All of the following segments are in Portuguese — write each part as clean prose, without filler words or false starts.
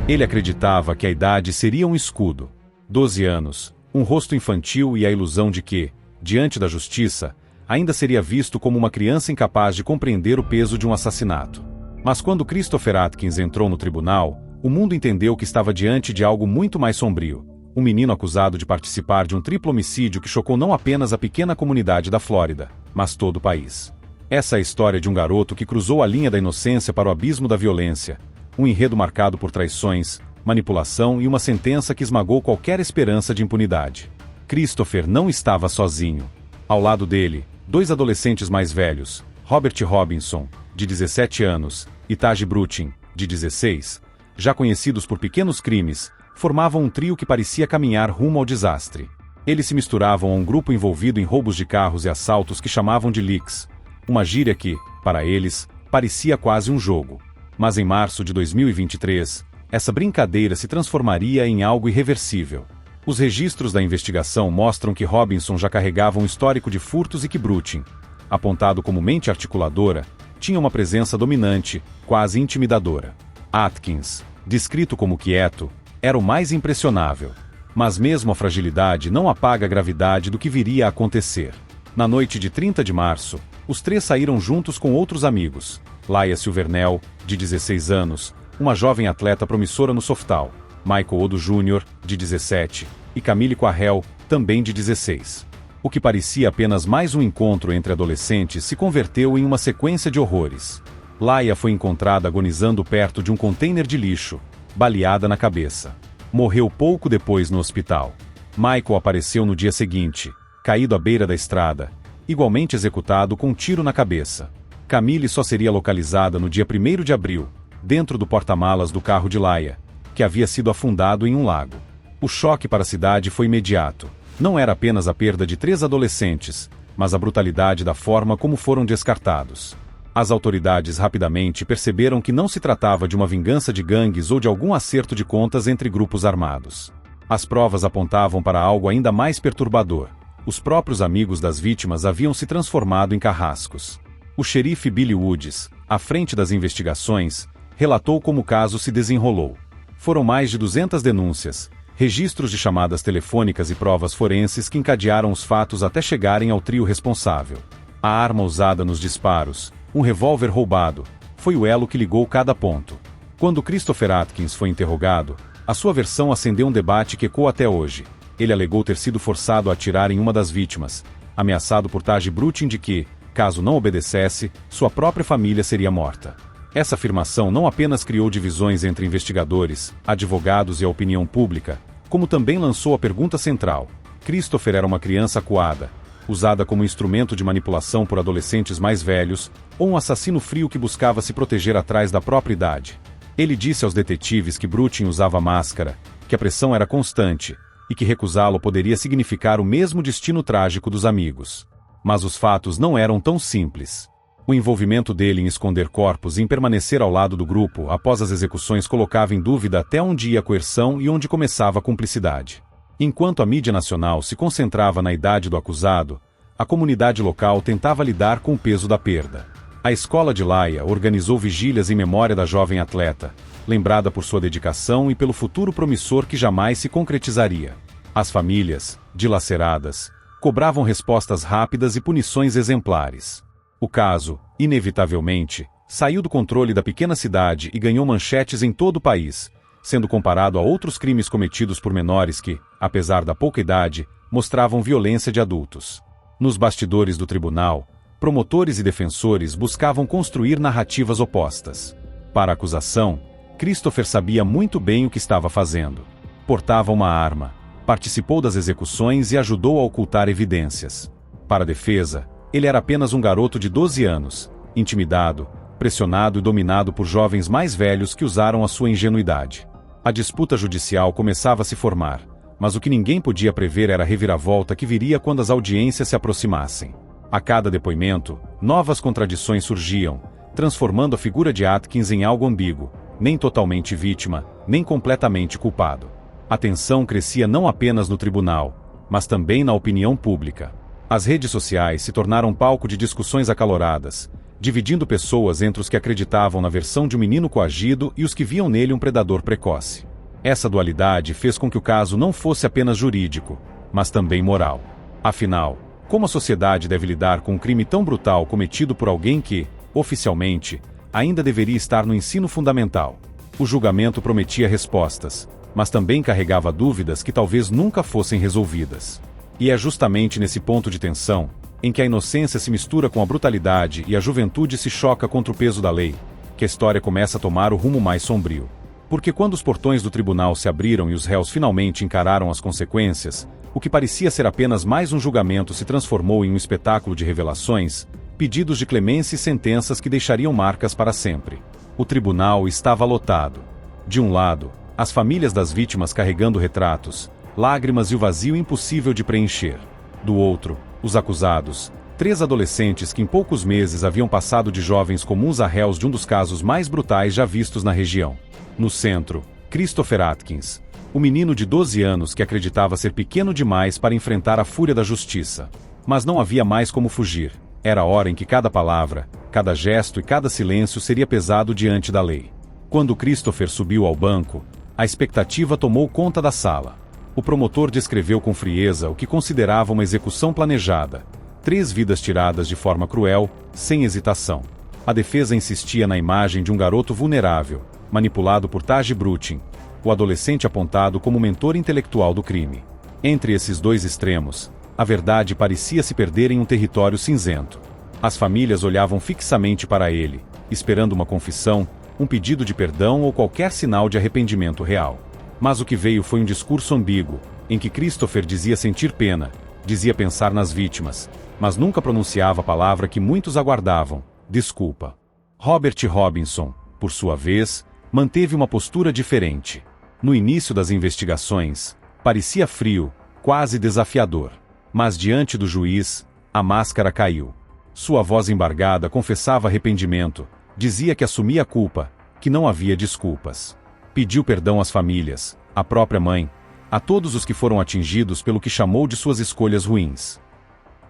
Ele acreditava que a idade seria um escudo. 12 anos, um rosto infantil e a ilusão de que, diante da justiça, ainda seria visto como uma criança incapaz de compreender o peso de um assassinato. Mas quando Christopher Atkins entrou no tribunal, o mundo entendeu que estava diante de algo muito mais sombrio. Um menino acusado de participar de um triplo homicídio que chocou não apenas a pequena comunidade da Flórida, mas todo o país. Essa é a história de um garoto que cruzou a linha da inocência para o abismo da violência, um enredo marcado por traições, manipulação e uma sentença que esmagou qualquer esperança de impunidade. Christopher não estava sozinho. Ao lado dele, 2 adolescentes mais velhos, Robert Robinson, de 17 anos, e Taj Brutin, de 16, já conhecidos por pequenos crimes, formavam um trio que parecia caminhar rumo ao desastre. Eles se misturavam a um grupo envolvido em roubos de carros e assaltos que chamavam de leaks, uma gíria que, para eles, parecia quase um jogo. Mas em março de 2023, essa brincadeira se transformaria em algo irreversível. Os registros da investigação mostram que Robinson já carregava um histórico de furtos e que Brutin, apontado como mente articuladora, tinha uma presença dominante, quase intimidadora. Atkins, descrito como quieto, era o mais impressionável. Mas mesmo a fragilidade não apaga a gravidade do que viria a acontecer. Na noite de 30 de março, os 3 saíram juntos com outros amigos. Laia Silvernell, de 16 anos, uma jovem atleta promissora no softball, Michael Odo Jr., de 17, e Camille Quarrel, também de 16. O que parecia apenas mais um encontro entre adolescentes se converteu em uma sequência de horrores. Laia foi encontrada agonizando perto de um container de lixo, baleada na cabeça. Morreu pouco depois no hospital. Michael apareceu no dia seguinte, caído à beira da estrada, igualmente executado com um tiro na cabeça. Camille só seria localizada no dia 1º de abril, dentro do porta-malas do carro de Laia, que havia sido afundado em um lago. O choque para a cidade foi imediato. Não era apenas a perda de 3 adolescentes, mas a brutalidade da forma como foram descartados. As autoridades rapidamente perceberam que não se tratava de uma vingança de gangues ou de algum acerto de contas entre grupos armados. As provas apontavam para algo ainda mais perturbador. Os próprios amigos das vítimas haviam se transformado em carrascos. O xerife Billy Woods, à frente das investigações, relatou como o caso se desenrolou. Foram mais de 200 denúncias, registros de chamadas telefônicas e provas forenses que encadearam os fatos até chegarem ao trio responsável. A arma usada nos disparos, um revólver roubado, foi o elo que ligou cada ponto. Quando Christopher Atkins foi interrogado, a sua versão acendeu um debate que ecoa até hoje. Ele alegou ter sido forçado a atirar em uma das vítimas, ameaçado por Taj Brutin de que, caso não obedecesse, sua própria família seria morta. Essa afirmação não apenas criou divisões entre investigadores, advogados e a opinião pública, como também lançou a pergunta central: Christopher era uma criança acuada, usada como instrumento de manipulação por adolescentes mais velhos, ou um assassino frio que buscava se proteger atrás da própria idade? Ele disse aos detetives que Brutin usava máscara, que a pressão era constante, e que recusá-lo poderia significar o mesmo destino trágico dos amigos. Mas os fatos não eram tão simples. O envolvimento dele em esconder corpos e em permanecer ao lado do grupo após as execuções colocava em dúvida até onde ia a coerção e onde começava a cumplicidade. Enquanto a mídia nacional se concentrava na idade do acusado, a comunidade local tentava lidar com o peso da perda. A escola de Laia organizou vigílias em memória da jovem atleta, lembrada por sua dedicação e pelo futuro promissor que jamais se concretizaria. As famílias, dilaceradas, cobravam respostas rápidas e punições exemplares. O caso, inevitavelmente, saiu do controle da pequena cidade e ganhou manchetes em todo o país, sendo comparado a outros crimes cometidos por menores que, apesar da pouca idade, mostravam violência de adultos. Nos bastidores do tribunal, promotores e defensores buscavam construir narrativas opostas. Para a acusação, Christopher sabia muito bem o que estava fazendo. Portava uma arma, participou das execuções e ajudou a ocultar evidências. Para a defesa, ele era apenas um garoto de 12 anos, intimidado, pressionado e dominado por jovens mais velhos que usaram a sua ingenuidade. A disputa judicial começava a se formar, mas o que ninguém podia prever era a reviravolta que viria quando as audiências se aproximassem. A cada depoimento, novas contradições surgiam, transformando a figura de Atkins em algo ambíguo, nem totalmente vítima, nem completamente culpado. A tensão crescia não apenas no tribunal, mas também na opinião pública. As redes sociais se tornaram palco de discussões acaloradas, dividindo pessoas entre os que acreditavam na versão de um menino coagido e os que viam nele um predador precoce. Essa dualidade fez com que o caso não fosse apenas jurídico, mas também moral. Afinal, como a sociedade deve lidar com um crime tão brutal cometido por alguém que, oficialmente, ainda deveria estar no ensino fundamental? O julgamento prometia respostas, mas também carregava dúvidas que talvez nunca fossem resolvidas. E é justamente nesse ponto de tensão, em que a inocência se mistura com a brutalidade e a juventude se choca contra o peso da lei, que a história começa a tomar o rumo mais sombrio. Porque quando os portões do tribunal se abriram e os réus finalmente encararam as consequências, o que parecia ser apenas mais um julgamento se transformou em um espetáculo de revelações, pedidos de clemência e sentenças que deixariam marcas para sempre. O tribunal estava lotado. De um lado, as famílias das vítimas carregando retratos, lágrimas e o vazio impossível de preencher. Do outro, os acusados, 3 adolescentes que em poucos meses haviam passado de jovens comuns a réus de um dos casos mais brutais já vistos na região. No centro, Christopher Atkins, o menino de 12 anos que acreditava ser pequeno demais para enfrentar a fúria da justiça. Mas não havia mais como fugir. Era a hora em que cada palavra, cada gesto e cada silêncio seria pesado diante da lei. Quando Christopher subiu ao banco, a expectativa tomou conta da sala. O promotor descreveu com frieza o que considerava uma execução planejada. 3 vidas tiradas de forma cruel, sem hesitação. A defesa insistia na imagem de um garoto vulnerável, manipulado por Taj Brutin, o adolescente apontado como mentor intelectual do crime. Entre esses 2 extremos, a verdade parecia se perder em um território cinzento. As famílias olhavam fixamente para ele, esperando uma confissão, um pedido de perdão ou qualquer sinal de arrependimento real. Mas o que veio foi um discurso ambíguo, em que Christopher dizia sentir pena, dizia pensar nas vítimas, mas nunca pronunciava a palavra que muitos aguardavam: desculpa. Robert Robinson, por sua vez, manteve uma postura diferente. No início das investigações, parecia frio, quase desafiador. Mas diante do juiz, a máscara caiu. Sua voz embargada confessava arrependimento, dizia que assumia a culpa, que não havia desculpas. Pediu perdão às famílias, à própria mãe, a todos os que foram atingidos pelo que chamou de suas escolhas ruins.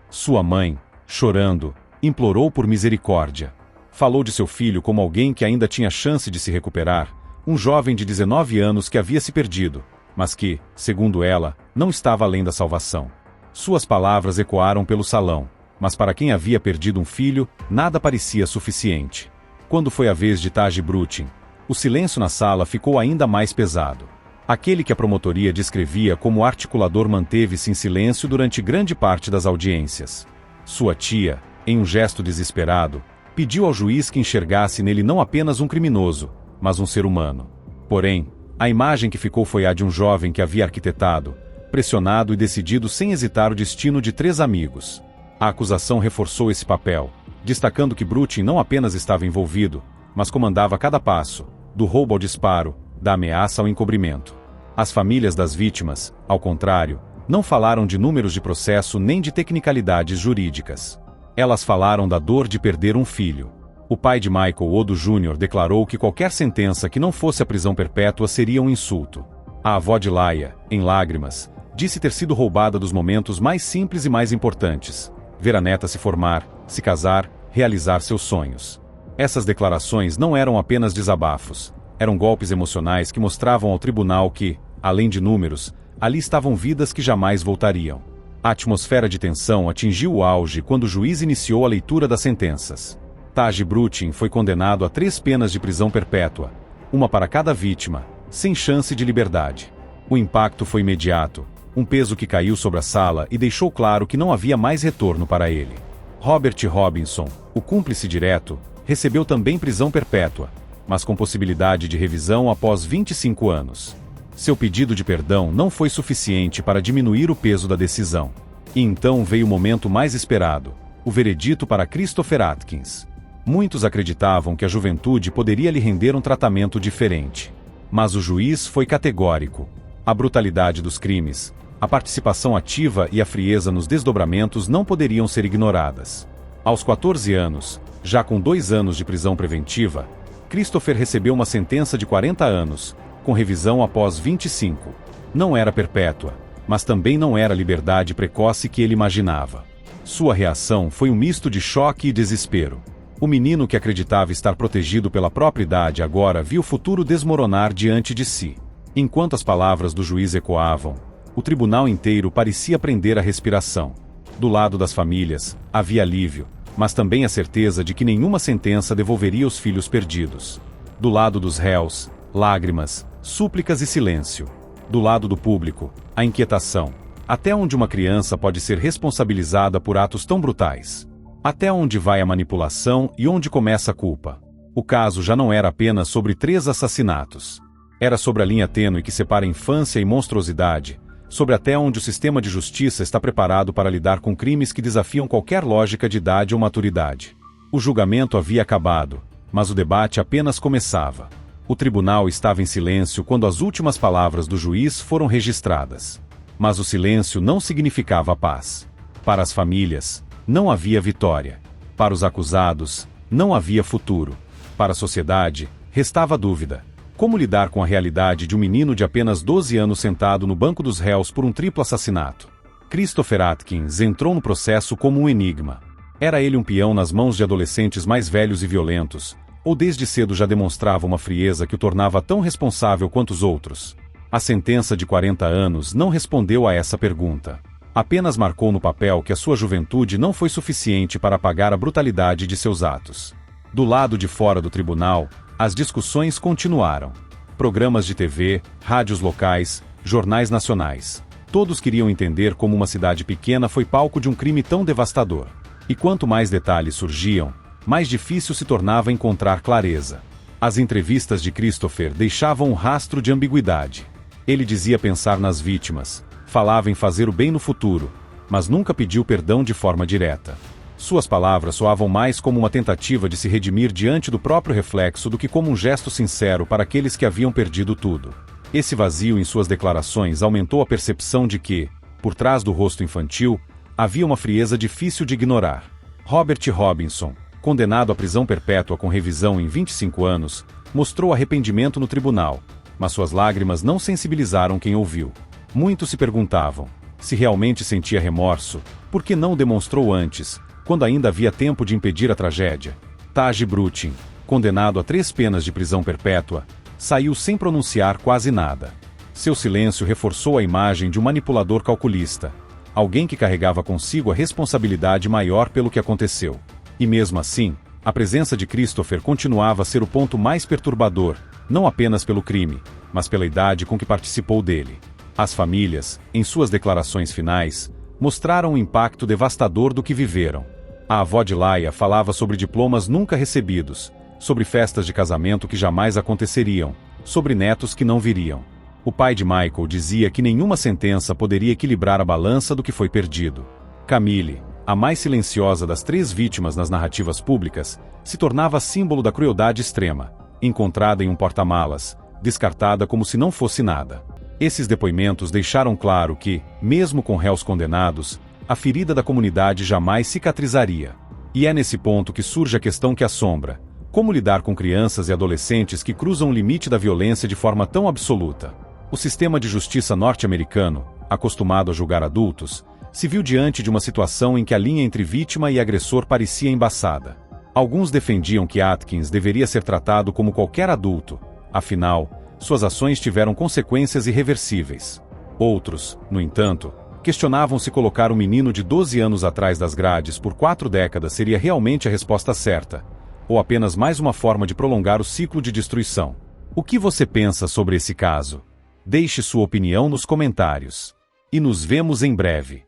Sua mãe, chorando, implorou por misericórdia. Falou de seu filho como alguém que ainda tinha chance de se recuperar, um jovem de 19 anos que havia se perdido, mas que, segundo ela, não estava além da salvação. Suas palavras ecoaram pelo salão, mas para quem havia perdido um filho, nada parecia suficiente. Quando foi a vez de Taj Brutin, o silêncio na sala ficou ainda mais pesado. Aquele que a promotoria descrevia como articulador manteve-se em silêncio durante grande parte das audiências. Sua tia, em um gesto desesperado, pediu ao juiz que enxergasse nele não apenas um criminoso, mas um ser humano. Porém, a imagem que ficou foi a de um jovem que havia arquitetado, pressionado e decidido sem hesitar o destino de 3 amigos. A acusação reforçou esse papel, destacando que Brutin não apenas estava envolvido, mas comandava cada passo, do roubo ao disparo, da ameaça ao encobrimento. As famílias das vítimas, ao contrário, não falaram de números de processo nem de tecnicalidades jurídicas. Elas falaram da dor de perder um filho. O pai de Michael Odo Jr. declarou que qualquer sentença que não fosse a prisão perpétua seria um insulto. A avó de Laia, em lágrimas, disse ter sido roubada dos momentos mais simples e mais importantes: ver a neta se formar, se casar, realizar seus sonhos. Essas declarações não eram apenas desabafos, eram golpes emocionais que mostravam ao tribunal que, além de números, ali estavam vidas que jamais voltariam. A atmosfera de tensão atingiu o auge quando o juiz iniciou a leitura das sentenças. Taj Brutin foi condenado a 3 penas de prisão perpétua, uma para cada vítima, sem chance de liberdade. O impacto foi imediato, um peso que caiu sobre a sala e deixou claro que não havia mais retorno para ele. Robert Robinson, o cúmplice direto, recebeu também prisão perpétua, mas com possibilidade de revisão após 25 anos. Seu pedido de perdão não foi suficiente para diminuir o peso da decisão. E então veio o momento mais esperado, o veredito para Christopher Atkins. Muitos acreditavam que a juventude poderia lhe render um tratamento diferente. Mas o juiz foi categórico. A brutalidade dos crimes, a participação ativa e a frieza nos desdobramentos não poderiam ser ignoradas. Aos 14 anos, já com 2 anos de prisão preventiva, Christopher recebeu uma sentença de 40 anos, com revisão após 25. Não era perpétua, mas também não era a liberdade precoce que ele imaginava. Sua reação foi um misto de choque e desespero. O menino que acreditava estar protegido pela própria idade agora viu o futuro desmoronar diante de si. Enquanto as palavras do juiz ecoavam, o tribunal inteiro parecia prender a respiração. Do lado das famílias, havia alívio, mas também a certeza de que nenhuma sentença devolveria os filhos perdidos. Do lado dos réus, lágrimas, súplicas e silêncio. Do lado do público, a inquietação. Até onde uma criança pode ser responsabilizada por atos tão brutais? Até onde vai a manipulação e onde começa a culpa? O caso já não era apenas sobre 3 assassinatos. Era sobre a linha tênue que separa infância e monstruosidade, sobre até onde o sistema de justiça está preparado para lidar com crimes que desafiam qualquer lógica de idade ou maturidade. O julgamento havia acabado, mas o debate apenas começava. O tribunal estava em silêncio quando as últimas palavras do juiz foram registradas. Mas o silêncio não significava paz. Para as famílias, não havia vitória. Para os acusados, não havia futuro. Para a sociedade, restava dúvida. Como lidar com a realidade de um menino de apenas 12 anos sentado no banco dos réus por um triplo assassinato? Christopher Atkins entrou no processo como um enigma. Era ele um peão nas mãos de adolescentes mais velhos e violentos, ou desde cedo já demonstrava uma frieza que o tornava tão responsável quanto os outros? A sentença de 40 anos não respondeu a essa pergunta. Apenas marcou no papel que a sua juventude não foi suficiente para apagar a brutalidade de seus atos. Do lado de fora do tribunal, as discussões continuaram. Programas de TV, rádios locais, jornais nacionais. Todos queriam entender como uma cidade pequena foi palco de um crime tão devastador. E quanto mais detalhes surgiam, mais difícil se tornava encontrar clareza. As entrevistas de Christopher deixavam um rastro de ambiguidade. Ele dizia pensar nas vítimas, falava em fazer o bem no futuro, mas nunca pediu perdão de forma direta. Suas palavras soavam mais como uma tentativa de se redimir diante do próprio reflexo do que como um gesto sincero para aqueles que haviam perdido tudo. Esse vazio em suas declarações aumentou a percepção de que, por trás do rosto infantil, havia uma frieza difícil de ignorar. Robert Robinson, condenado à prisão perpétua com revisão em 25 anos, mostrou arrependimento no tribunal, mas suas lágrimas não sensibilizaram quem ouviu. Muitos se perguntavam, se realmente sentia remorso, por que não o demonstrou antes, quando ainda havia tempo de impedir a tragédia? Taj Brutin, condenado a 3 penas de prisão perpétua, saiu sem pronunciar quase nada. Seu silêncio reforçou a imagem de um manipulador calculista, alguém que carregava consigo a responsabilidade maior pelo que aconteceu. E mesmo assim, a presença de Christopher continuava a ser o ponto mais perturbador, não apenas pelo crime, mas pela idade com que participou dele. As famílias, em suas declarações finais, mostraram o impacto devastador do que viveram. A avó de Laia falava sobre diplomas nunca recebidos, sobre festas de casamento que jamais aconteceriam, sobre netos que não viriam. O pai de Michael dizia que nenhuma sentença poderia equilibrar a balança do que foi perdido. Camille, a mais silenciosa das 3 vítimas nas narrativas públicas, se tornava símbolo da crueldade extrema, encontrada em um porta-malas, descartada como se não fosse nada. Esses depoimentos deixaram claro que, mesmo com réus condenados, a ferida da comunidade jamais cicatrizaria. E é nesse ponto que surge a questão que assombra: como lidar com crianças e adolescentes que cruzam o limite da violência de forma tão absoluta? O sistema de justiça norte-americano, acostumado a julgar adultos, se viu diante de uma situação em que a linha entre vítima e agressor parecia embaçada. Alguns defendiam que Atkins deveria ser tratado como qualquer adulto, afinal, suas ações tiveram consequências irreversíveis. Outros, no entanto, questionavam se colocar um menino de 12 anos atrás das grades por 4 décadas seria realmente a resposta certa, ou apenas mais uma forma de prolongar o ciclo de destruição. O que você pensa sobre esse caso? Deixe sua opinião nos comentários. E nos vemos em breve.